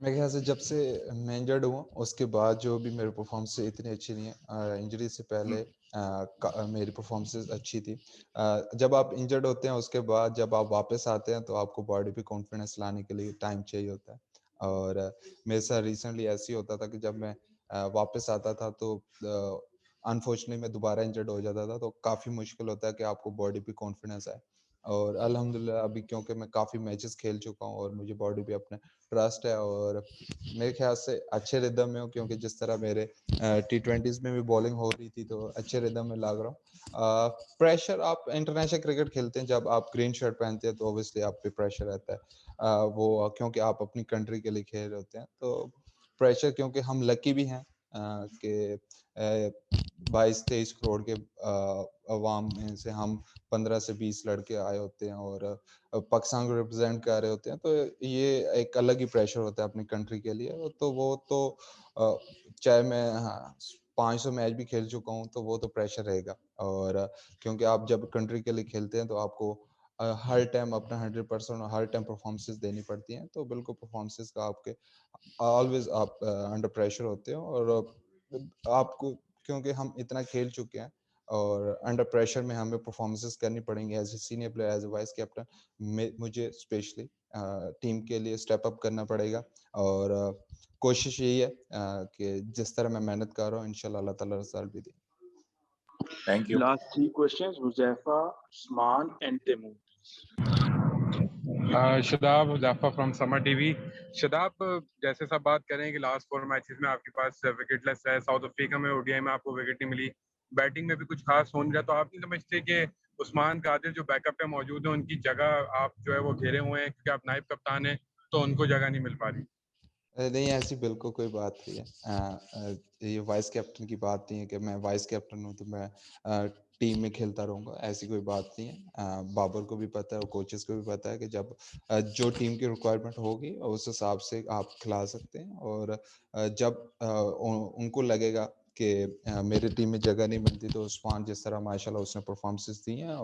میرے خیال سے جب سے میں انجرڈ ہوا اس کے بعد جو بھی میری پرفارمنس اتنی اچھی نہیں ہے. انجری سے پہلے میری پرفارمنسز اچھی تھی. جب آپ انجرڈ ہوتے ہیں اس کے بعد جب آپ واپس آتے ہیں تو آپ کو باڈی پہ کانفیڈنس لانے کے لیے ٹائم چاہیے ہوتا ہے. اور میرے ساتھ ریسنٹلی ایسے ہی ہوتا تھا کہ جب میں واپس آتا تھا تو انفارچونیٹلی میں دوبارہ انجرڈ ہو جاتا تھا, تو کافی مشکل ہوتا ہے کہ آپ کو باڈی پہ کانفیڈنس آئے. اور الحمدللہ ابھی کیونکہ میں کافی میچز کھیل چکا ہوں اور مجھے باڈی پہ اپنے ٹرسٹ ہے, اور میرے خیال سے اچھے ردم میں ہوں, کیونکہ جس طرح میرے T20s میں بھی بالنگ ہو رہی تھی تو اچھے ردم میں لگ رہا ہوں. پریشر آپ انٹرنیشنل کرکٹ کھیلتے ہیں, جب آپ گرین شرٹ پہنتے ہیں تو اوبیسلی آپ پہ پریشر رہتا ہے. وہ کیونکہ آپ اپنی کنٹری کے لیے کھیل رہے ہوتے ہیں تو پریشر, کیونکہ ہم لکی بھی ہیں کہ 22-23 کروڑ کے عوام میں سے ہم 15 سے 20 لڑکے آئے ہوتے ہیں اور پاکستان کو ریپرزینٹ کر رہے ہوتے ہیں, تو یہ ایک الگ ہی پریشر ہوتا ہے اپنی کنٹری کے لیے. تو وہ تو چاہے میں 500 میچ بھی کھیل چکا ہوں تو وہ تو پریشر رہے گا. اور کیونکہ آپ جب کنٹری کے لیے کھیلتے ہیں تو آپ کو ہر ٹائم اپنا 100% اور ہر ٹائم پرفارمنسز دینی پڑتی ہیں, تو بالکل پرفارمنسز کا آپ کے آلویز آپ انڈر پریشر ہوتے ہیں. اور آپ کو کیونکہ ہم اتنا کھیل چکے ہیں اور انڈر پریشر میں ہمیں پرفارمنسز کرنی پڑیں گی as a senior player, as a vice captain. مجھے اسپیشلی ٹیم کے لیے اسٹیپ اپ کرنا پڑے گا, اور کوشش یہی ہے کہ جس طرح میں محنت کر رہا ہوں انشاءاللہ اللہ تعالیٰ رزلٹ بھی دے. Thank you. Last 3 questions, Huzaifa, Usman and Taimur. Shadab Huzaifa from Samaa T V. Shadab, جیسے سب بات کریں کہ لاسٹ 4 میچز میں آپ کے پاس وکٹ لیس ہے, ساؤتھ افریقہ میں ODI میں آپ کو وکٹ نہیں ملی, بیٹنگ میں بھی کچھ خاص ہو نہیں رہا, تو آپ نہیں سمجھتے کہ عثمان قادر جو بیک اپ پہ موجود ہیں ان کی جگہ آپ جو ہے وہ گھیرے ہوئے ہیں, کیونکہ آپ نائب کپتان ہیں تو ان کو جگہ نہیں مل پا رہی؟ نہیں, ایسی بالکل کوئی بات نہیں ہے. یہ وائس کیپٹن کی بات نہیں ہے کہ میں وائس کیپٹن ہوں تو میں ٹیم میں کھیلتا رہوں گا, ایسی کوئی بات نہیں ہے. بابر کو بھی پتہ ہے اور کوچز کو بھی پتہ ہے کہ جب جو ٹیم کی ریکوائرمنٹ ہوگی اس حساب سے آپ کھلا سکتے ہیں, اور جب ان کو لگے گا کہ میری ٹیم میں جگہ نہیں ملتی تو عثمان جس طرح ماشاءاللہ اس نے پرفارمنسز دی ہیں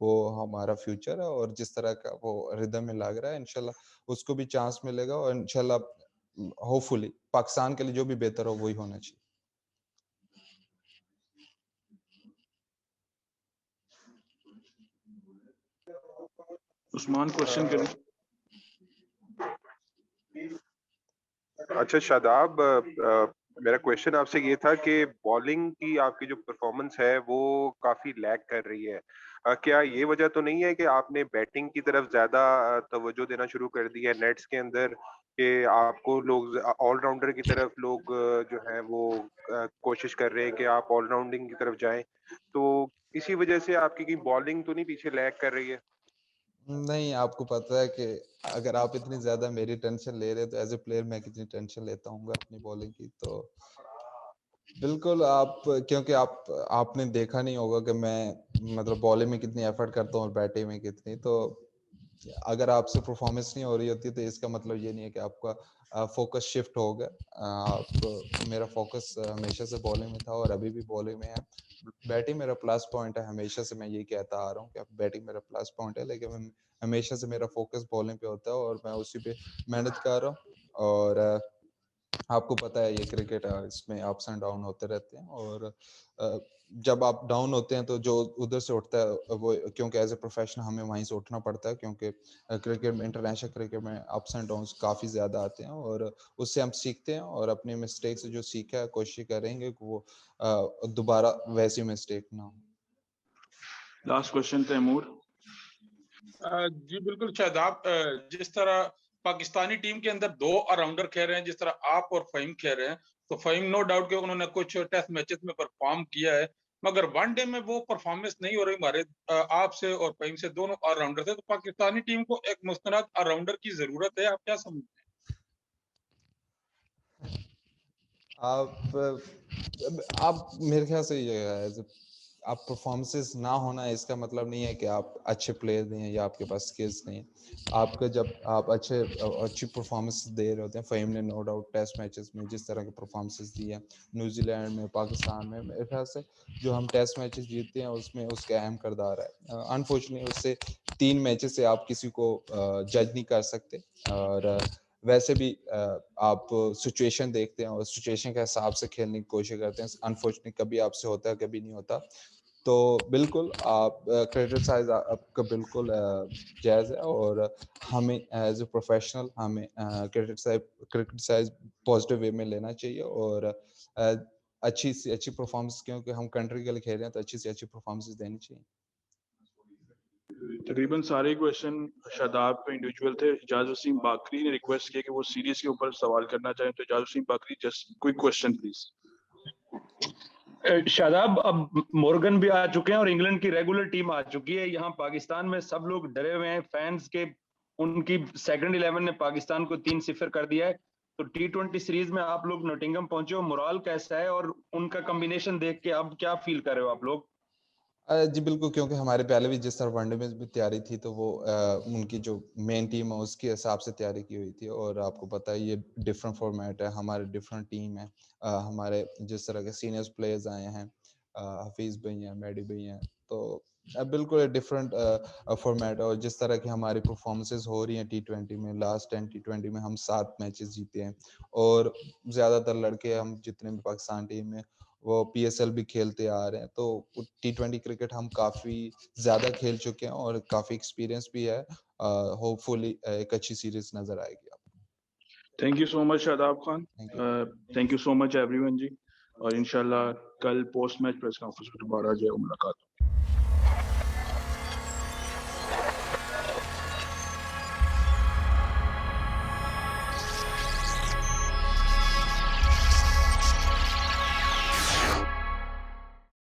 وہ ہمارا فیوچر ہے, اور جس طرح کا وہ ردم میں لگ رہا ہے انشاءاللہ اس کو بھی چانس ملے گا, اور انشاءاللہ ہوپ فلی پاکستان کے لیے جو بھی بہتر ہو وہی ہونا چاہیے. عثمان کوشچن کریں. اچھا شاداب, میرا کویشچن آپ سے یہ تھا کہ بالنگ کی آپ کی جو پرفارمنس ہے وہ کافی لیگ کر رہی ہے. کیا یہ وجہ تو نہیں ہے کہ آپ نے بیٹنگ کی طرف زیادہ توجہ دینا شروع کر دی ہے نیٹس کے اندر, کہ آپ کو لوگ آل راؤنڈر کی طرف لوگ جو ہیں وہ کوشش کر رہے ہیں کہ آپ آل راؤنڈنگ کی طرف جائیں, تو اسی وجہ سے آپ کی بالنگ تو نہیں پیچھے لیگ کر رہی ہے؟ نہیں, آپ کو پتہ ہے کہ اگر آپ اتنی زیادہ میری ٹینشن لے رہے تو ایز اے پلیئر میں کتنی ٹینشن لیتا ہوں گا اپنی بالنگ کی. تو بالکل آپ, کیونکہ آپ نے دیکھا نہیں ہوگا کہ میں مطلب بالنگ میں کتنی ایفرٹ کرتا ہوں اور بیٹنگ میں کتنی, تو اگر آپ سے پرفارمنس نہیں ہو رہی ہوتی تو اس کا مطلب یہ نہیں ہے کہ آپ کا فوکس شفٹ ہو گیا. میرا فوکس ہمیشہ سے بالنگ میں تھا اور ابھی بھی بالنگ میں ہے. بیٹنگ میرا پلس پوائنٹ ہے, ہمیشہ سے میں یہی کہتا آ رہا ہوں کہ بیٹنگ میرا پلس پوائنٹ ہے, لیکن ہمیشہ سے میرا فوکس بالنگ پہ ہوتا ہے اور میں اسی پہ محنت کر رہا ہوں. اور آپ کو پتہ ہے یہ کرکٹ ہے, اس میں اپس اینڈ ڈاؤن ہوتے رہتے ہیں, اور جب آپ ڈاؤن ہوتے ہیں تو جو ادھر سے اٹھتا ہے وہ, کیونکہ ایز اے پروفیشنل ہمیں وہیں سے اٹھنا پڑتا ہے, کیونکہ کرکٹ میں انٹرنیشنل کرکٹ میں اپس اینڈ ڈاؤنس کافی زیادہ آتے ہیں, اور اس سے ہم سیکھتے ہیں اور اپنے مسٹیک سے جو سیکھا ہے کوشش کریں گے کہ وہ دوبارہ ویسی مسٹیک نہ ہو. Last question Taimur. جی بالکل شاداب, جس طرح پاکستانی ٹیم کے اندر 2 آلراؤنڈر کھیل رہے ہیں, جس طرح آپ اور فہیم کھیل رہے ہیں, تو فہیم نو ڈاؤٹ کہ انہوں نے کچھ ٹیسٹ میچز میں پرفارم کیا ہے, مگر ون ڈے میں وہ پرفارمنس نہیں ہو رہی ہمارے آپ سے اور فہیم سے, دونوں آل راؤنڈر تھے. تو پاکستانی ٹیم کو ایک مستند آل راؤنڈر کی ضرورت ہے, آپ کیا سمجھتے ہیں؟ آپ میرے خیال سے یہ آپ پرفارمنسز نہ ہونا اس کا مطلب نہیں ہے کہ آپ اچھے پلیئر نہیں ہیں یا آپ کے پاس سکلز نہیں ہیں. آپ کا جب آپ اچھی پرفارمنس دے رہے ہوتے ہیں, فہیم نے نو ڈاؤٹ ٹیسٹ میچز میں جس طرح کی پرفارمنسز دی ہیں نیوزی لینڈ میں, پاکستان میں, میرے خیال سے جو ہم ٹیسٹ میچز جیتتے ہیں اس میں اس کا اہم کردار ہے. انفارچونیٹلی اس سے 3 میچز سے آپ کسی کو جج نہیں کر سکتے, اور ویسے بھی آپ سچویشن دیکھتے ہیں اور سچویشن کے حساب سے کھیلنے کی کوشش کرتے ہیں. انفارچونیٹلی کبھی آپ سے ہوتا ہے کبھی نہیں ہوتا. تو بالکل آپ کرٹیسائز آپ کا بالکل جائز ہے, اور ہمیں ایز اے پروفیشنل ہمیں کرٹیسائز پازیٹیو وے میں لینا چاہیے, اور اچھی سے اچھی پرفارمنس, کیونکہ ہم کنٹری کے لیے کھیل رہے ہیں تو اچھی سے اچھی پرفارمنس دینی چاہیے. تقریباً سارے کویشچن شاداب پہ انڈیویجول تھے. اجاز وسیم باقری نے ریکویسٹ کیا کہ وہ سیریز کے اوپر سوال کرنا چاہیں, تو Ejaz Waseem Baqri just quick question please. Shadab, اب مورگن بھی آ چکے ہیں اور انگلینڈ کی ریگولر ٹیم آ چکی ہے. یہاں پاکستان میں سب لوگ ڈرے ہوئے ہیں فینس کے, ان کی سیکنڈ 11 نے پاکستان کو 3-0 کر دیا ہے. تو T20 سیریز میں آپ لوگ نوٹنگم پہنچے ہو, مورال کیسا ہے, اور ان کا کمبینیشن دیکھ کے اب کیا فیل کر رہے ہو آپ لوگ؟ جی بالکل, کیونکہ ہمارے پہلے بھی جس طرح ون ڈے میں بھی تیاری تھی تو وہ ان کی جو مین ٹیم ہے اس کے حساب سے تیاری کی ہوئی تھی. اور آپ کو پتہ ہے یہ ڈفرینٹ فارمیٹ ہے, ہمارے ڈفرینٹ ٹیم ہے, ہمارے جس طرح کے سینئرز پلیئرز آئے ہیں, حفیظ بھائی ہیں, میڈی بھائی ہیں, تو بالکل ڈفرینٹ فارمیٹ ہے. اور جس طرح کی ہماری پرفارمنسز ہو رہی ہیں T20 میں, لاسٹ 10 T20 میں ہم 7 میچز جیتے ہیں, اور زیادہ تر لڑکے ہم جتنے بھی پاکستان ٹیم میں وہ PSL بھی کھیلتے آ رہے ہیں. تو T20 کرکٹ ہم کافی زیادہ کھیل چکے ہیں اور کافی ایکسپیرینس بھی ہے. ہوپ فلی ایک اچھی سیریز نظر آئے گی آپ کو. Thank you so much Shadab Khan, thank you so much everyone جی, اور انشاءاللہ کل پوسٹ میچ پریس کانفرنس میں دوبارہ جو ملاقات